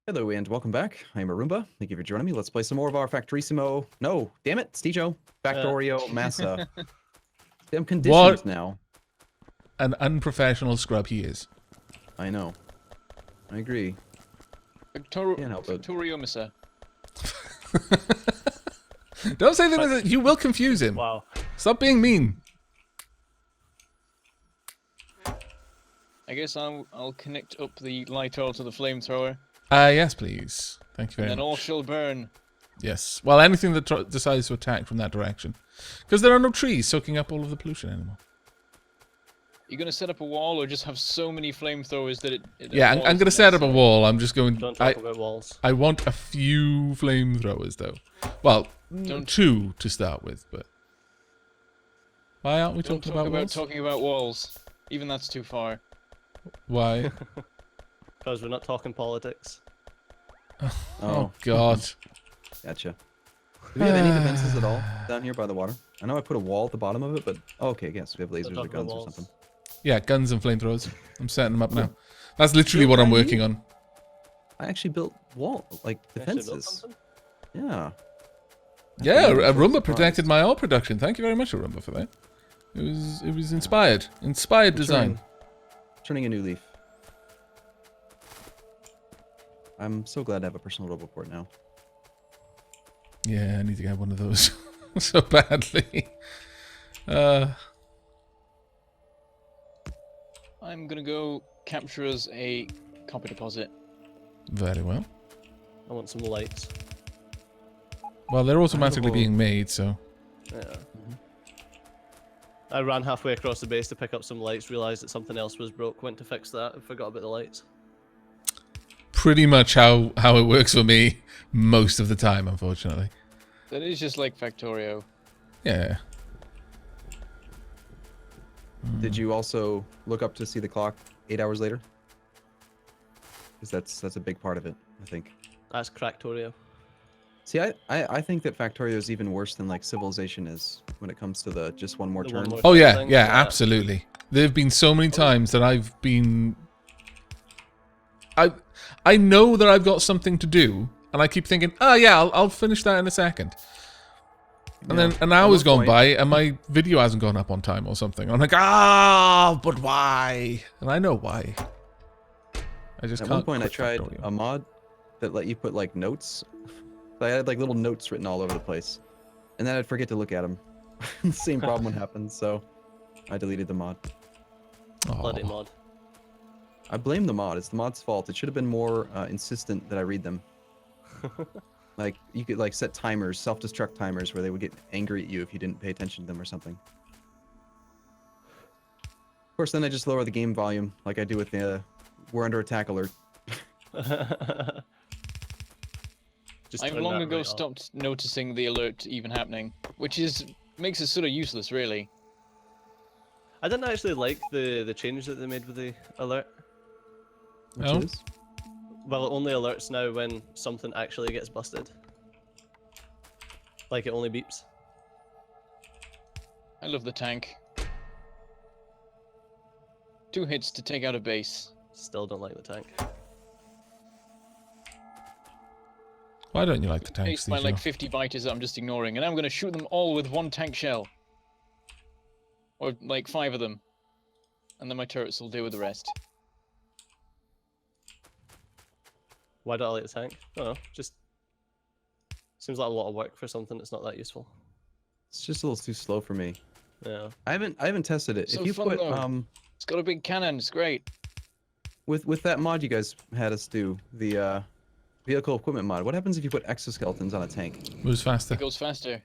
Hello and welcome back. I'm Arumba. Thank you for joining me. Let's play some more of our Factorissimo. No, damn it, Stijo. Factorio MASA. Damn conditions What now. an unprofessional scrub he is. I know. I agree. Can't help it. Factorio MASA. Don't say that. You will confuse him. Wow. Stop being mean. I guess I'll connect up the light oil to the flamethrower, Yes, please. Thank you and very then much. all shall burn. Yes. Well, anything that decides to attack from that direction. Because there are no trees soaking up all of the pollution anymore. You're gonna set up a wall, or just have so many flamethrowers that it Yeah, I'm going to set up a wall. I'm just going... Don't talk about walls. I want a few flamethrowers, though. Well, two to start with, but... Why aren't we Don't talking talk about about walls? talking about walls. Even that's too far. Why? Because we're not talking politics. Oh, God. Gotcha. Do we have any defenses at all down here by the water? I know I put a wall at the bottom of it, but... Oh, okay, yes, we have lasers or talking about guns or walls. something. Yeah, guns and flamethrowers. I'm setting them up now. That's literally what I'm working on. I actually built Actually built defenses. something? Yeah. Yeah, I'm Arumba surprised. protected my oil production. Thank you very much, Arumba, for that. It was inspired. Inspired design. Turning a new leaf. I'm so glad to have a personal robot port now. Yeah, I need to get one of those so badly. I'm gonna go capture us a copper deposit. Very well. I want some lights. Well, they're automatically whole- being made, so... Yeah. I ran halfway across the base to pick up some lights, realised that something else was broke, went to fix that, and forgot about the lights. Pretty much how it works for me most of the time, unfortunately. That is just like Factorio. Yeah. Did you also look up to see the clock 8 hours later? Because that's a big part of it, I think. That's Cracktorio. See, I think that Factorio is even worse than like Civilization is when it comes to the just one more The turn. one more Oh, yeah, thing, yeah, absolutely. There have been so many times that I've been... I know that I've got something to do, and I keep thinking, oh, yeah, I'll finish that in a second. And Yeah, then an at hour's one gone point- by, and my video hasn't gone up on time or something. I'm like, ah, but why? And I know why. I just At can't. one point, I quit tried Factorio. a mod that let you put like notes. So I had like little notes written all over the place, and then I'd forget to look at them. The same problem would happen, so I deleted the mod. Bloody Aw. mod. I blame the mod. It's the mod's fault. It should have been more insistent that I read them. Like you could like set timers, self-destruct timers, where they would get angry at you if you didn't pay attention to them or something. Of course, then I just lower the game volume, like I do with the "We're under attack" alert. Just I've turn long that ago right off. stopped noticing the alert even happening, which makes it sort of useless, really. I didn't actually like the change that they made with the alert. Which Oh. is Well, it only alerts now when something actually gets busted. Like it only beeps. I love the tank. 2 hits to take out a base. Still don't like the tank. Why don't you like the tanks, Based by like Tijo? 50 biters that I'm just ignoring, and I'm gonna shoot them all with 1 tank shell. Or like 5 of them. And then my turrets will deal with the rest. Why don't I like the tank? I don't know, just seems like a lot of work for something that's not that useful. it's just a little too slow for me. Yeah. I haven't tested it. So If you fun, put though. It's got a big cannon, it's great. with that mod you guys had us do, the vehicle equipment mod, what happens if you put exoskeletons on a tank? Moves faster. It goes faster.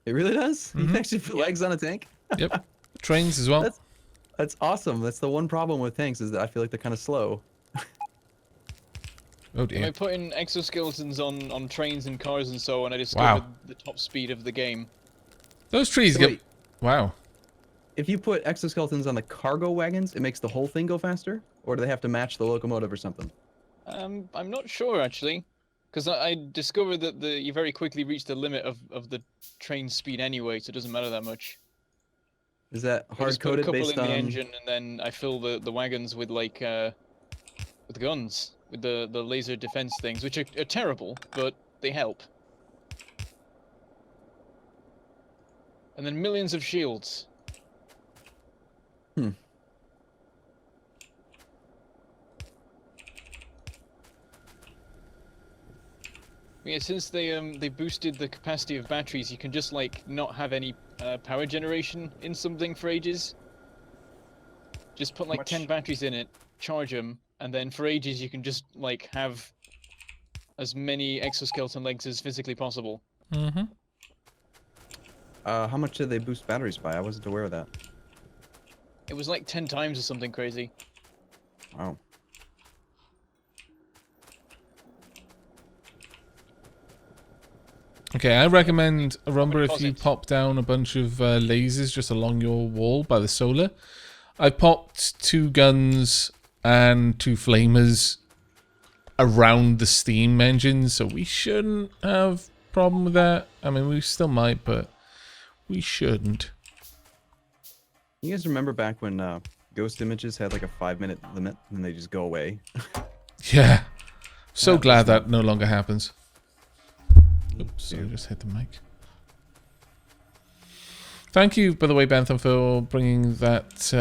It really does? You Mhm. can actually put legs on a tank? Yep. Trains as well. That's awesome. That's the one problem with tanks, is that I feel like they're kind of slow. Oh By dear. putting exoskeletons on trains and cars and so on, I discovered the top speed of the game. Those trees So get... wait, Wow. if you put exoskeletons on the cargo wagons, it makes the whole thing go faster? Or do they have to match the locomotive or something? I'm not sure actually, because I discovered that you very quickly reach the limit of the train speed anyway, so it doesn't matter that much. Is that I just put a hard-coded couple based in the on... engine, and then I fill the wagons with like with guns. with the laser defense things, which are terrible, but they help. And then millions of shields. Yeah, since they boosted the capacity of batteries, you can just like not have any power generation in something for ages. Just put like 10 batteries in it, charge them, and then for ages you can just like have as many exoskeleton legs as physically possible. Mm-hmm. How much did they boost batteries by? I wasn't aware of that. It was like 10 times or something crazy. Wow. Okay, I recommend, Rumba, if you Posits. pop down a bunch of lasers just along your wall by the solar. I popped 2 guns and 2 flamers around the steam engine, so we shouldn't have a problem with that. I mean, we still might, but we shouldn't. You guys remember back when ghost images had like a 5-minute limit and they just go away? Yeah. So Yeah, glad that's that no longer happens. Oops, I too. just hit the mic. Thank you, by the way, Bentham, for bringing that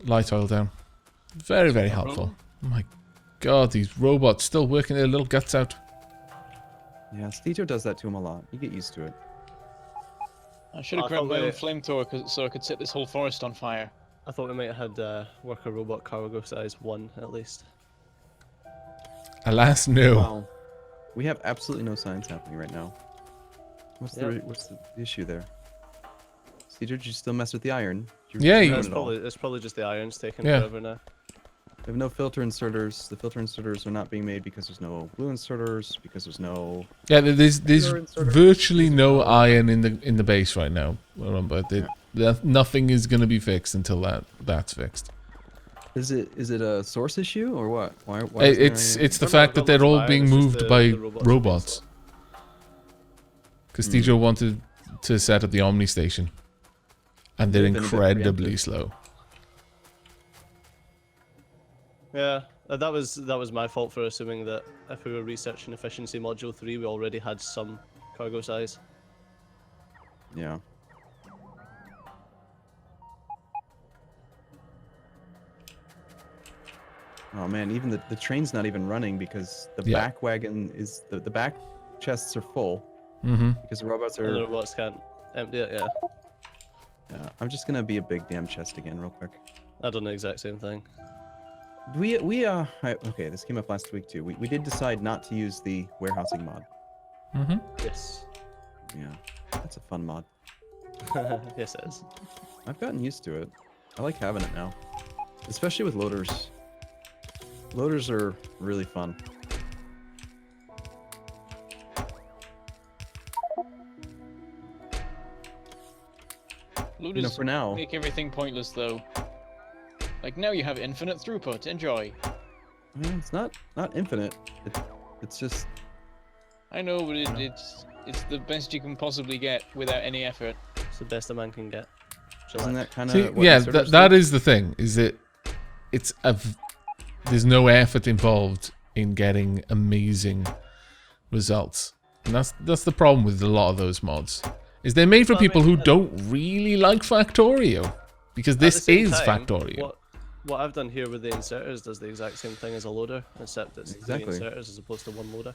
light oil down. Very, very helpful. Oh my god, these robots still working their little guts out. Yeah, Stejo does that to him a lot. You get used to it. I should have I grabbed thought my own we- flamethrower so I could set this whole forest on fire. I thought we might have had worker robot cargo size 1 at least. Alas, no. Wow. We have absolutely no science happening right now. What's Yep. what's the issue there? Stejo, did you still mess with the iron? Did Yeah, ruin you- It's it all? probably just the iron's taking Yeah. forever now. We have no filter inserters. The filter inserters are not being made because there's no blue inserters, because there's no... Yeah, there's You're in sort of- virtually no iron in the base right now. Remember, nothing is going to be fixed until that's fixed. Is it a source issue or what? Why isn't there It's any- the They're fact not that they're all iron, being it's just moved the by robots robots. Because Stejo wanted to set up the Omni station, and they're They've been a bit incredibly preemptive. slow. Yeah, that was my fault for assuming that if we were researching efficiency module 3, we already had some cargo size. Yeah. Oh man, even the train's not even running because the Yeah. back wagon is... The back chests are full Mm-hmm. because the robots And the are... robots can't empty it, yeah. Yeah, I'm just gonna be a big damn chest again real quick. I done the exact same thing. Okay, this came up last week too. We did decide not to use the warehousing mod. Mm-hmm. Yes. Yeah, that's a fun mod. Yes, it is. I've gotten used to it. I like having it now, especially with loaders. Loaders are really fun. Looters For now, make everything pointless though. Like now you have infinite throughput. Enjoy. it's not infinite. It's just... I know, but it's the best you can possibly get without any effort. It's the best a man can get. Isn't Chillax. that kind See, of... yeah, that is the thing. Is that there's no effort involved in getting amazing results, and that's the problem with a lot of those mods. Is they're made for Well, I people mean, who don't really like Factorio, because At the this same is time, Factorio. What I've done here with the inserters does the exact same thing as a loader, except it's Exactly. 3 inserters as opposed to 1 loader.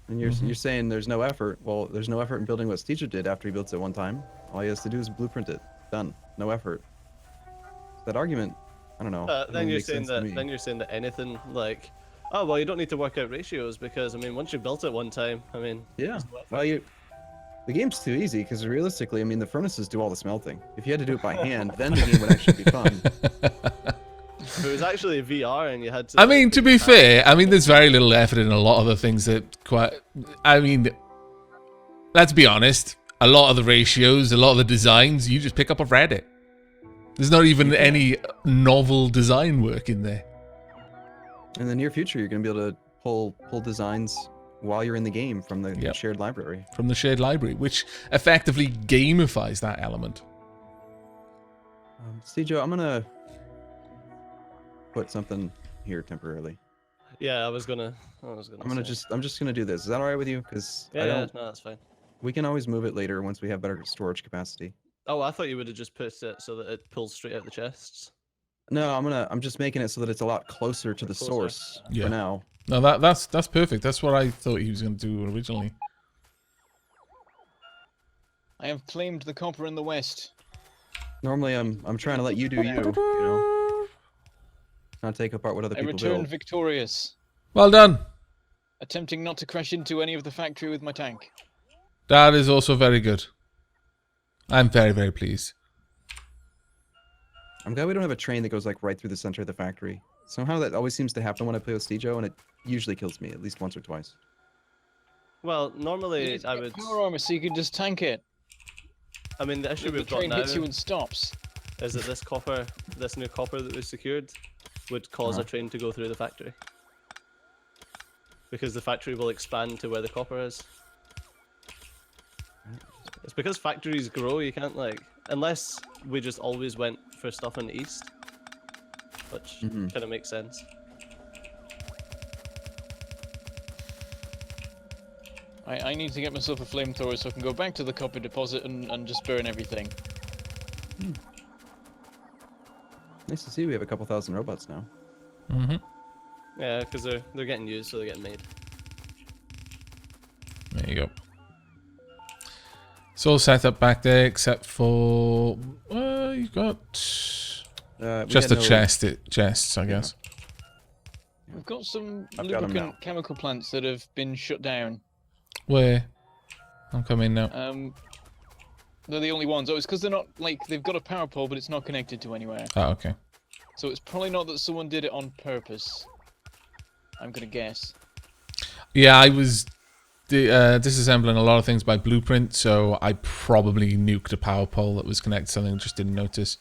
And you're saying there's no effort. Well, there's no effort in building what Steger did after he built it one time. All he has to do is blueprint it. Done. No effort. That argument, I don't know. doesn't Then you're make saying sense to that. me. Then you're saying that anything like, oh well, you don't need to work out ratios because I mean, once you built it one time, I mean, Yeah. there's no effort. Well, the game's too easy because realistically, I mean, the furnaces do all the smelting. If you had to do it by hand, then the game would actually be fun. If it was actually VR and you had to. I mean, to be fair, I mean, there's very little effort in a lot of the things that I mean, let's be honest. A lot of the ratios, a lot of the designs, you just pick up off Reddit. There's not even any novel design work in there. In the near future, you're going to be able to pull designs while you're in the game from the Yep. shared library. From the shared library, which effectively gamifies that element. Stejo, I'm going to put something here temporarily. Yeah, I was gonna I'm say. just gonna do this. Is that all right with you? Because Yeah, yeah, no, that's fine. we can always move it later once we have better storage capacity. Oh, I thought you would have just put it so that it pulls straight out the chests. No, I'm just making it so that it's a lot closer to the Closer. source Yeah. for now. No, that's perfect. That's what I thought he was going to do originally. I have claimed the copper in the west. Normally, I'm trying to let you do you. You know, not take apart what other I people returned build. victorious, Well done. attempting not to crash into any of the factory with my tank. That is also very good. I'm very, very pleased. I'm glad we don't have a train that goes like right through the center of the factory. Somehow that always seems to happen when I play with Stejo, and it usually kills me at least once or twice. Well, You normally need to I get would. power armor so you can just tank it. I mean, the issue The we've got train now hits you and stops. is that this new copper that we secured, would cause a train to go through the factory. Because the factory will expand to where the copper is. It's because factories grow, you can't like, unless we just always went for stuff in the east, which kind of makes sense. I need to get myself a flamethrower so I can go back to the copper deposit and just burn everything. Nice to see we have a couple thousand robots now. Mm-hmm. Yeah, because they're getting used, so they're getting made. There you go. It's all set up back there except for you've got We just got a no- chests, I guess. We've got some I've got 'em now. lubricant chemical plants that have been shut down. Where? I'm coming now. They're the only ones. Oh, it's because they're not, like, they've got a power pole, but it's not connected to anywhere. Oh, okay. So it's probably not that someone did it on purpose. I'm gonna guess. Yeah, I was disassembling a lot of things by blueprint, so I probably nuked a power pole that was connected to something and just didn't notice.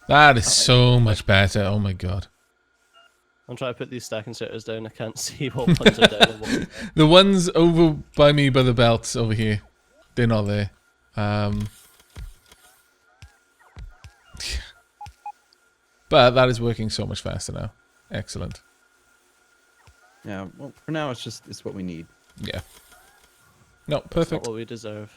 That is so much better. Oh my god. I'm trying to put these stack inserters down, I can't see what ones are down and what ones are. The ones over by me by the belts over here, they're not there. But that is working so much faster now. Excellent. Yeah, well, for now it's what we need. Yeah. No, It's not perfect. what we deserve.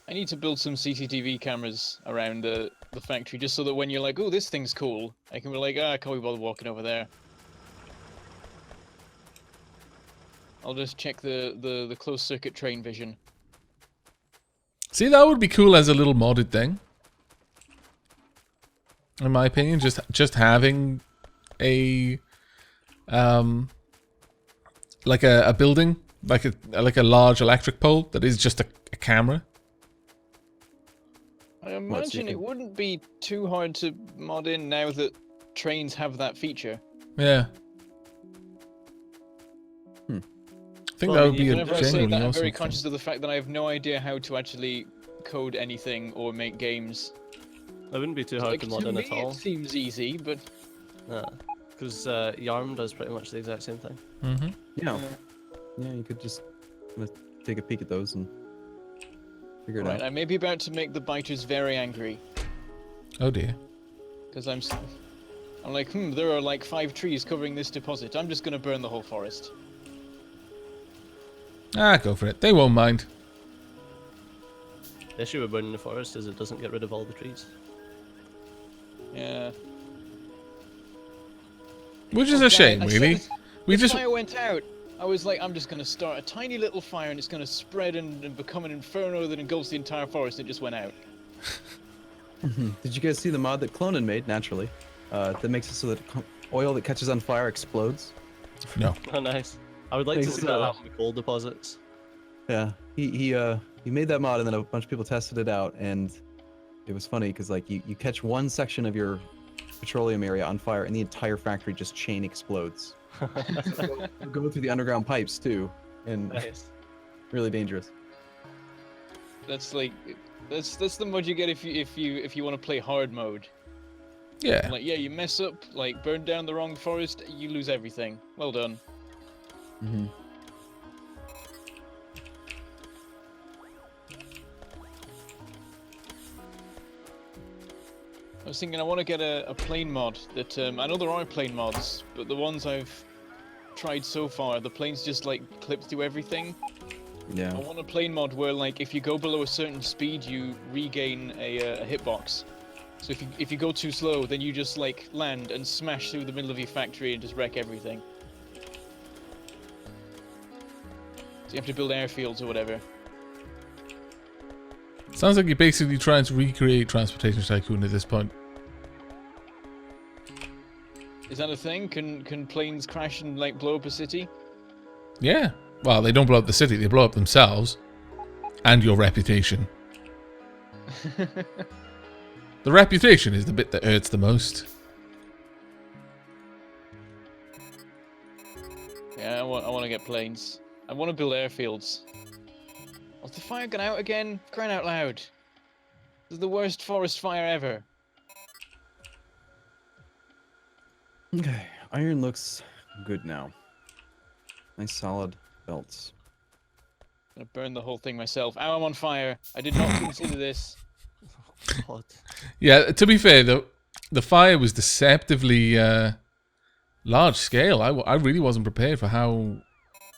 I need to build some CCTV cameras around the factory just so that when you're like, oh, this thing's cool, I can be like, ah, I can't be bothered walking over there. I'll just check the closed circuit train vision. See, that would be cool as a little modded thing. In my opinion, just having a like a building, like a large electric pole that is just a camera. I What, so you imagine it can- wouldn't be too hard to mod in now that trains have that feature. Yeah. I think Well, that I would mean, be a Whenever I say genuinely that, I'm awesome very thing. conscious of the fact that I have no idea how to actually code anything or make games. It wouldn't be too hard Like, to mod in me, at all. it seems easy, but Because Yarm does pretty much the exact same thing. Mm-hmm. Yeah, yeah, you could just take a peek at those and figure it right, out. I may be about to make the biters very angry Oh dear. because I'm like, there are like 5 trees covering this deposit. I'm just gonna burn the whole forest. Ah, go for it. They won't mind. The issue with burning the forest is it doesn't get rid of all the trees. Yeah. Which is a shame, really. We The just fire went out. I was like, I'm just gonna start a tiny little fire and it's gonna spread and become an inferno that engulfs the entire forest. It just went out. Did you guys see the mod that Clonin made naturally? That makes it so that oil that catches on fire explodes. no. Oh, nice. I would like to Thanks, see that happen with coal deposits. Yeah, he made that mod and then a bunch of people tested it out, and it was funny because like you catch one section of your petroleum area on fire and the entire factory just chain explodes. Go through the underground pipes too, and Nice. really dangerous. That's like, that's the mod you get if you want to play hard mode. Yeah. Like, yeah, you mess up, like burn down the wrong forest, you lose everything. Well done. Mm-hmm. was thinking I want to get a plane mod that I know there are plane mods, but the ones I've tried so far, the planes just like clip through everything. Yeah. I want a plane mod where like if you go below a certain speed, you regain a hitbox. So if you go too slow, then you just like land and smash through the middle of your factory and just wreck everything. So you have to build airfields or whatever. Sounds like you're basically trying to recreate Transportation Tycoon at this point. Is that a thing? Can planes crash and like blow up a city? Yeah. Well, they don't blow up the city, they blow up themselves. And your reputation. The reputation is the bit that hurts the most. Yeah, I want to get planes. I want to build airfields. Was the fire gone out again? Crying out loud. This is the worst forest fire ever. Okay, iron looks good now. Nice solid belts. I'm gonna burn the whole thing myself. Ow, I'm on fire. I did not consider this. God. Yeah, to be fair though, the fire was deceptively large scale. I really wasn't prepared for how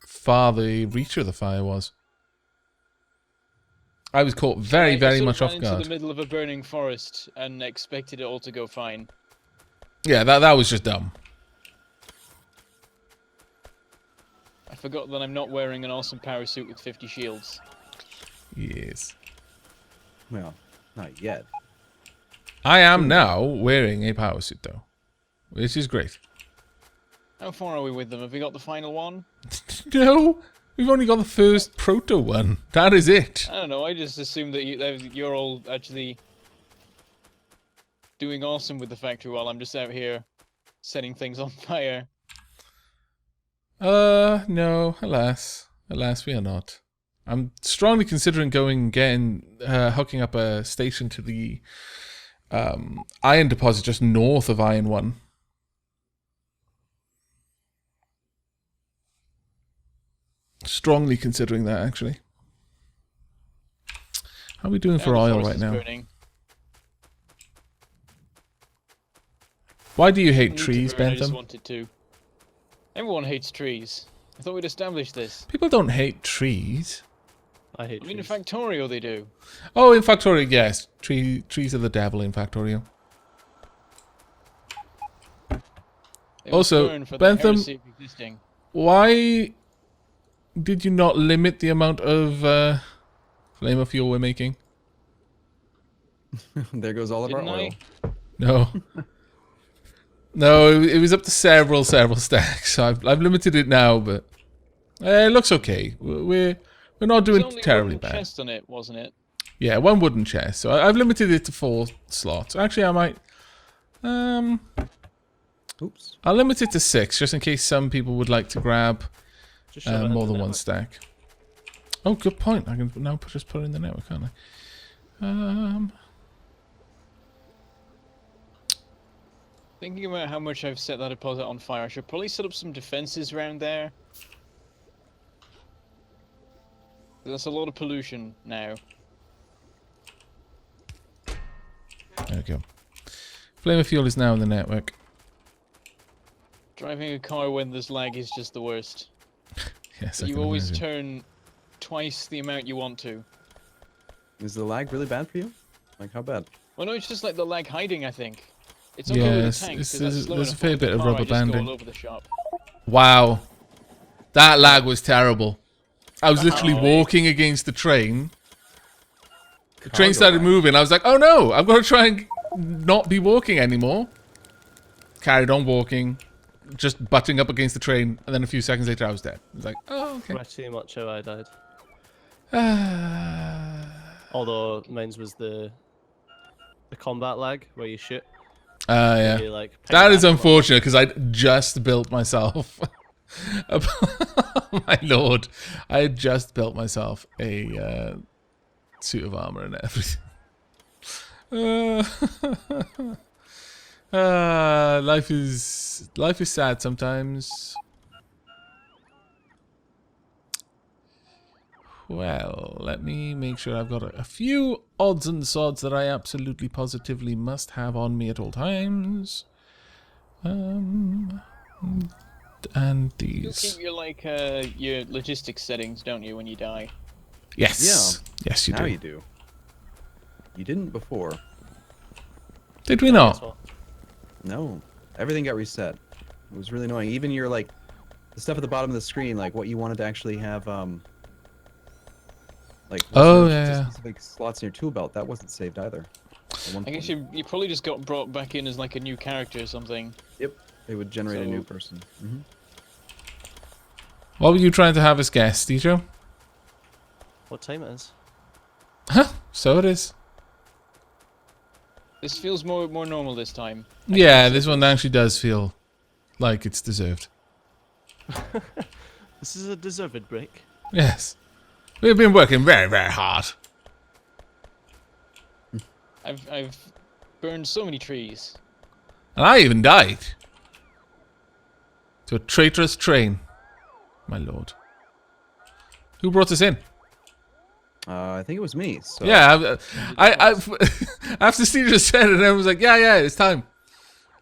far the reach of the fire was. I was caught very much off ran guard. into the middle of a burning forest and expected it all to go fine. Yeah, that was just dumb. I forgot that I'm not wearing an awesome power suit with 50 shields. Yes. Well, not yet. I am now wearing a power suit though, which is great. How far are we with them? Have we got the final one? No, we've only got the first proto one. That is it. I don't know, I just assumed that you're all actually doing awesome with the factory while I'm just out here setting things on fire. No, alas, we are not. I'm strongly considering hooking up a station to the iron deposit just north of Iron 1. Strongly considering that, actually. How are we doing for oil right now? Burning. Why do you hate I need to trees, burn, I just Bentham? wanted to. Everyone hates trees. I thought we'd established this. People don't hate trees. I hate I mean, in trees. Factorio they do. Oh, in Factorio, yes. Trees are the devil in Factorio. They Also, must burn for the Bentham- heresy of existing. Why did you not limit the amount of flamer fuel we're making? There goes all of Didn't our I? oil. No. No, it was up to several stacks. So I've limited it now, but it looks okay. We're not doing There's only terribly one bad. chest on it, wasn't it? Yeah, one wooden chest. So I've limited it to 4 slots. Actually, I might. Oops. I'll limit it to 6, just in case some people would like to grab Just shove it in more the than one network. stack. Oh, good point. I can now just put it in the network, can't I? Thinking about how much I've set that deposit on fire, I should probably set up some defenses around there. That's a lot of pollution now. There we go. Flamer fuel is now in the network. Driving a car when there's lag is just the worst. Yes, I You can always imagine. turn twice the amount you want to. Is the lag really bad for you? Like, how bad? Well, no, it's just like the lag hiding, I think. It's okay with Yes, the tank, it's- 'cause that's slow there's a enough, fair but with the bit of car, I rubber just go banding. all over the shop. Wow. That lag was terrible. I was literally Oh. walking against the train. The train Cargo started lag. moving. I was like, oh no, I've got to try and not be walking anymore. Carried on walking, just butting up against the train, and then a few seconds later I was dead. I was like, oh, okay. Pretty much how I died. Ah, Although mine's was the combat lag where you shoot. yeah. You, like, ping That is back a lot. unfortunate because I just built myself. My lord, I had just built myself a suit of armor and everything. Life is sad sometimes. Well, let me make sure I've got a few odds and sods that I absolutely positively must have on me at all times. And You'll these. keep your logistics settings, don't you, when you die? Yes. Yes, you Now do. you do. You didn't before. Did we Guess not? what? No. Everything got reset. It was really annoying. Even your like the stuff at the bottom of the screen, like what you wanted to actually have like Oh, sort of yeah. specific slots in your tool belt, that wasn't saved either. At one I guess point. you probably just got brought back in as like a new character or something. Yep. It would generate a new So- person. What were you trying to have as guest, Dejo? What time it is? Huh? So it is. This feels more normal this time. Yeah, this one actually does feel like it's deserved. This is a deserved break. Yes. We've been working very, very hard. I've burned so many trees. And I even died. To a traitorous train. My lord. Who brought us in? I think it was me. So Yeah, I after Steve just said it, I was like, yeah, it's time.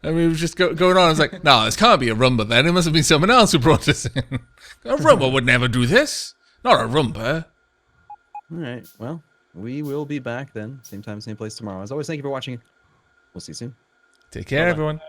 And we were just going on. I was like, no, this can't be a Rumba then. It must have been someone else who brought us in. A Rumba would never do this. Not a Rumba. All right. Well, we will be back then. Same time, same place tomorrow. As always, thank you for watching. We'll see you soon. Take care, Bye-bye. everyone.